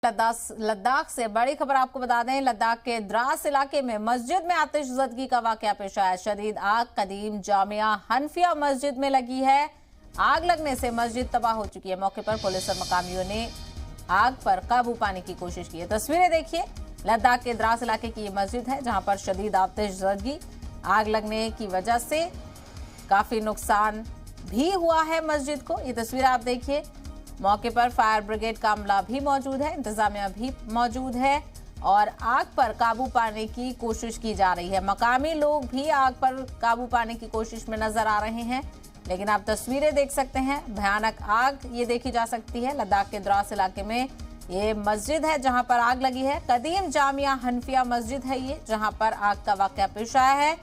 लद्दाख से बड़ी खबर आपको बता दें। लद्दाख के द्रास इलाके में मस्जिद में आतिशज़दगी का वाकया पेश आया। शदीद आग कदीम जामिया हनफिया मस्जिद में लगी है। आग लगने से मस्जिद तबाह हो चुकी है। मौके पर पुलिस और मकामियों ने आग पर काबू पाने की कोशिश की है। तस्वीरें देखिए, लद्दाख के द्रास इलाके की ये मस्जिद है जहां पर शदीद आतिशज़दगी, आग लगने की वजह से काफी नुकसान भी हुआ है मस्जिद को। ये तस्वीर आप देखिए, मौके पर फायर ब्रिगेड का अमला भी मौजूद है, इंतजामिया भी मौजूद है और आग पर काबू पाने की कोशिश की जा रही है। मकामी लोग भी आग पर काबू पाने की कोशिश में नजर आ रहे हैं, लेकिन आप तस्वीरें देख सकते हैं। भयानक आग ये देखी जा सकती है। लद्दाख के द्रास इलाके में ये मस्जिद है जहां पर आग लगी है। कदीम जामिया हनफिया मस्जिद है ये, जहां पर आग का वाकया पेश आया है।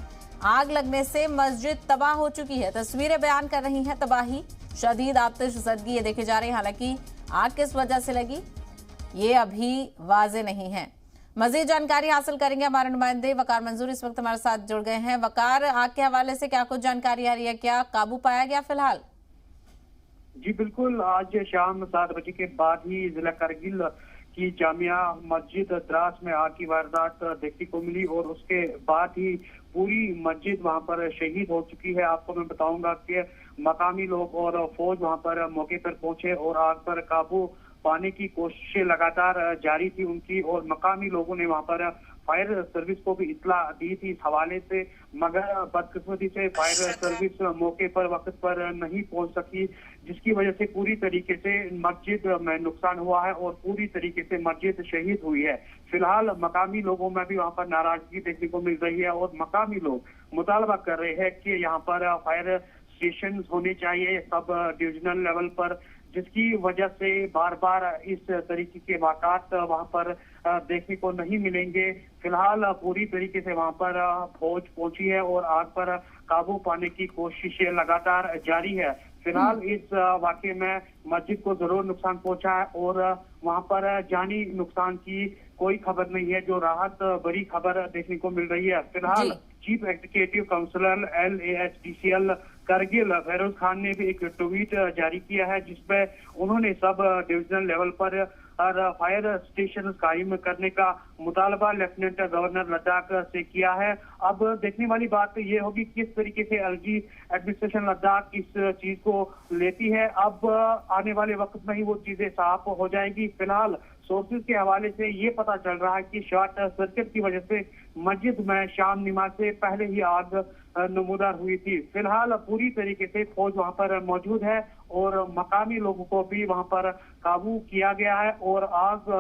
आग लगने से मस्जिद तबाह हो चुकी है। तस्वीरें बयान कर रही हैं तबाही, शदीद आतिशज़दगी ये देखी जा रही है। हालांकि आग किस वजह से लगी ये अभी वाज़ेह नहीं है। मजीद जानकारी हासिल करेंगे, हमारे नुमाइंदे वकार मंजूर इस वक्त हमारे साथ जुड़ गए हैं। वकार, आग के हवाले से क्या कुछ जानकारी आ रही है, क्या काबू पाया गया फिलहाल? जी बिल्कुल, आज शाम 7 बजे के बाद ही जिला करगिल की जामिया मस्जिद द्रास में आग की वारदात देखने को मिली और उसके बाद ही पूरी मस्जिद वहां पर शहीद हो चुकी है। आपको मैं बताऊंगा कि मकामी लोग और फौज वहां पर मौके पर पहुंचे और आग पर काबू पाने की कोशिशें लगातार जारी थी उनकी, और मकामी लोगों ने वहां पर फायर सर्विस को भी इत्तला दी थी इस हवाले से, मगर बदकिस्मती से फायर सर्विस मौके पर वक्त पर नहीं पहुंच सकी, जिसकी वजह से पूरी तरीके से मस्जिद में नुकसान हुआ है और पूरी तरीके से मस्जिद शहीद हुई है। फिलहाल मकामी लोगों में भी वहां पर नाराजगी देखने को मिल रही है और मकामी लोग मुतालबा कर रहे हैं कि यहाँ पर फायर स्टेशन होने चाहिए सब डिविजनल लेवल पर, जिसकी वजह से बार बार इस तरीके के वाक़ात वहां पर देखने को नहीं मिलेंगे। फिलहाल पूरी तरीके से वहां पर फौज पहुंची है और आग पर काबू पाने की कोशिशें लगातार जारी है। फिलहाल इस वाकये में मस्जिद को जरूर नुकसान पहुंचा है और वहां पर जानी नुकसान की कोई खबर नहीं है, जो राहत बड़ी खबर देखने को मिल रही है। फिलहाल chief executive councillor LAHDCL Kargil Feroz Khan ने भी एक ट्वीट जारी किया है, जिसमें उन्होंने सब डिविजनल लेवल पर फायर स्टेशन कायम करने का मुतालबा लेफ्टिनेंट गवर्नर लद्दाख से किया है। अब देखने वाली बात ये होगी किस तरीके से LG एडमिनिस्ट्रेशन लद्दाख इस चीज को लेती है। अब आने वाले वक्त में ही वो चीजें साफ हो जाएगी। फिलहाल सोर्सेज के हवाले से ये पता चल रहा है कि शॉर्ट सर्किट की वजह से मस्जिद में शाम नमाज से पहले ही आग नमूदार हुई थी। फिलहाल पूरी तरीके से फौज वहां पर मौजूद है और मकामी लोगों को भी वहां पर काबू किया गया है और आग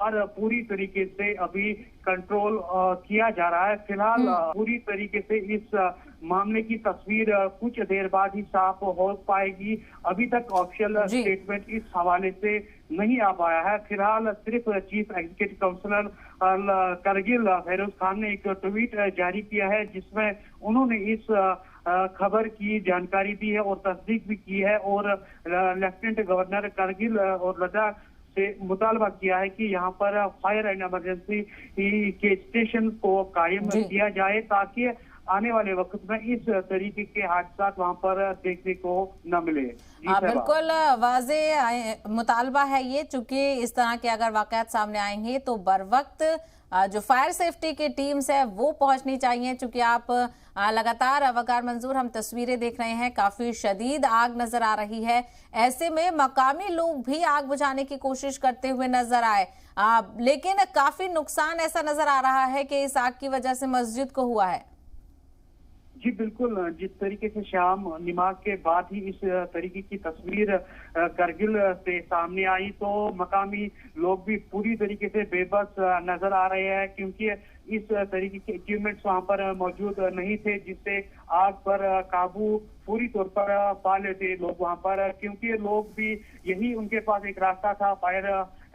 पर पूरी तरीके से अभी कंट्रोल किया जा रहा है। फिलहाल पूरी तरीके से इस मामले की तस्वीर कुछ देर बाद ही साफ हो पाएगी। अभी तक ऑफिशियल स्टेटमेंट इस हवाले से नहीं आ पाया है। फिलहाल सिर्फ chief executive councillor Kargil Feroz Khan ने एक ट्वीट जारी किया है, जिसमें उन्होंने इस खबर की जानकारी दी है और तस्दीक भी की है और लेफ्टिनेंट गवर्नर करगिल और लद्दाख से मुतालबा किया है कि यहाँ पर फायर एंड इमरजेंसी के स्टेशन को कायम किया जाए, ताकि आने वाले वक्त में इस तरीके के हादसा वहां पर देखने को न मिले। बिल्कुल वाज़ेह मुतालबा है ये, चूंकि इस तरह के अगर वाकयात सामने आएंगे तो बर वक्त जो फायर सेफ्टी की टीम्स है वो पहुंचनी चाहिए। चूंकि आप लगातार वकार मंजूर हम तस्वीरें देख रहे हैं, काफी शदीद आग नजर आ रही है। ऐसे में मकामी लोग भी आग बुझाने की कोशिश करते हुए नजर आए, लेकिन काफी नुकसान ऐसा नजर आ रहा है कि इस आग की वजह से मस्जिद को हुआ है। जी बिल्कुल, जिस तरीके से शाम नमाज के बाद ही इस तरीके की तस्वीर करगिल से सामने आई, तो मकामी लोग भी पूरी तरीके से बेबस नजर आ रहे हैं, क्योंकि इस तरीके के इक्विपमेंट्स वहां पर मौजूद नहीं थे जिससे आग पर काबू पूरी तौर पर पा लेते लोग वहां पर, क्योंकि लोग भी यही उनके पास एक रास्ता था, फायर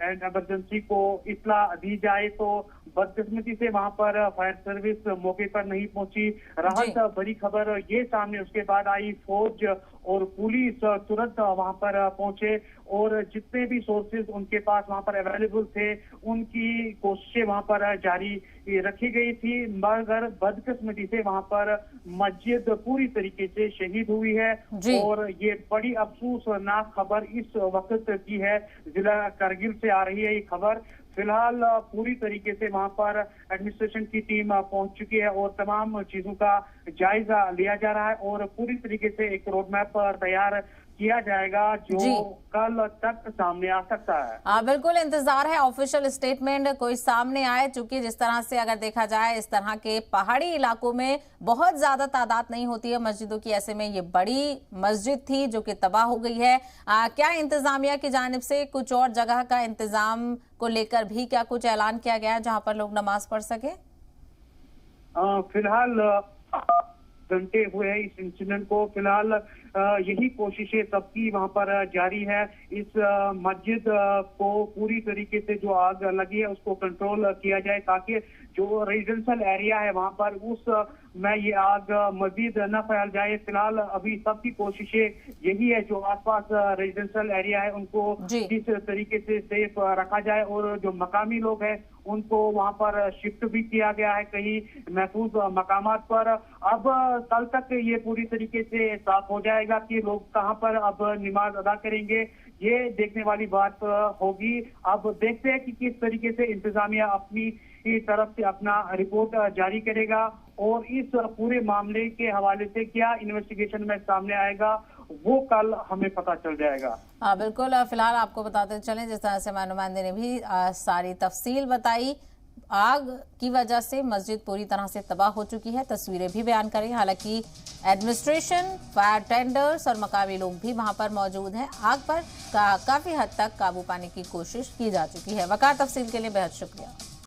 एंड इमरजेंसी को इत्तला दी जाए तो बदकिस्मती से वहां पर फायर सर्विस मौके पर नहीं पहुंची। राहत बड़ी खबर ये सामने उसके बाद आई, फौज और पुलिस तुरंत वहां पर पहुंचे और जितने भी सोर्सेज उनके पास वहां पर अवेलेबल थे उनकी कोशिशें वहां पर जारी रखी गई थी, मगर बदकिस्मती से वहां पर मस्जिद पूरी तरीके से शहीद हुई है। और ये बड़ी अफसोसनाक खबर इस वक्त की है, जिला करगिल से आ रही है ये खबर। फिलहाल पूरी तरीके से वहां पर एडमिनिस्ट्रेशन की टीम पहुंच चुकी है और तमाम चीजों का जायजा लिया जा रहा है और पूरी तरीके से एक रोड मैप तैयार किया जाएगा जो कल तक सामने आ सकता है। बिल्कुल इंतजार है ऑफिशियल स्टेटमेंट कोई सामने आए, चूंकि जिस तरह से अगर देखा जाए इस तरह के पहाड़ी इलाकों में बहुत ज्यादा तादाद नहीं होती है मस्जिदों की, ऐसे में ये बड़ी मस्जिद थी जो कि तबाह हो गई है। क्या इंतजामिया की जानिब से कुछ और जगह का इंतजाम को लेकर भी क्या कुछ ऐलान किया गया है जहां पर लोग नमाज पढ़ सके? फिलहाल घंटे हुए हैं इस इंसिडेंट को, फिलहाल यही कोशिशें सबकी वहां पर जारी है। इस मस्जिद को पूरी तरीके से जो आग लगी है उसको कंट्रोल किया जाए ताकि जो रेजिडेंशियल एरिया है वहां पर उस में ये आग मजीद न फैल जाए। फिलहाल अभी सबकी कोशिशें यही है, जो आसपास रेजिडेंशियल एरिया है उनको किस तरीके से सेफ रखा जाए और जो मकामी लोग हैं उनको वहां पर शिफ्ट भी किया गया है कहीं महफूज मकामात पर। अब कल तक ये पूरी तरीके से साफ हो जाएगा कि लोग कहां पर अब नमाज अदा करेंगे, ये देखने वाली बात होगी। अब देखते हैं कि किस तरीके से इंतजामिया अपनी तरफ से अपना रिपोर्ट जारी करेगा और इस पूरे मामले के हवाले से क्या इन्वेस्टिगेशन में सामने आएगा वो कल हमें पता चल जाएगा। बिल्कुल, फिलहाल आपको बताते चलें जिस तरह से नुमाइंदे ने भी सारी तफसील बताई, आग की वजह से मस्जिद पूरी तरह से तबाह हो चुकी है, तस्वीरें भी बयान करें। हालांकि एडमिनिस्ट्रेशन, फायर टेंडर्स और मकामी लोग भी वहां पर मौजूद हैं। आग पर काफी हद तक काबू पाने की कोशिश की जा चुकी है। वकार तफसील के लिए बेहद शुक्रिया।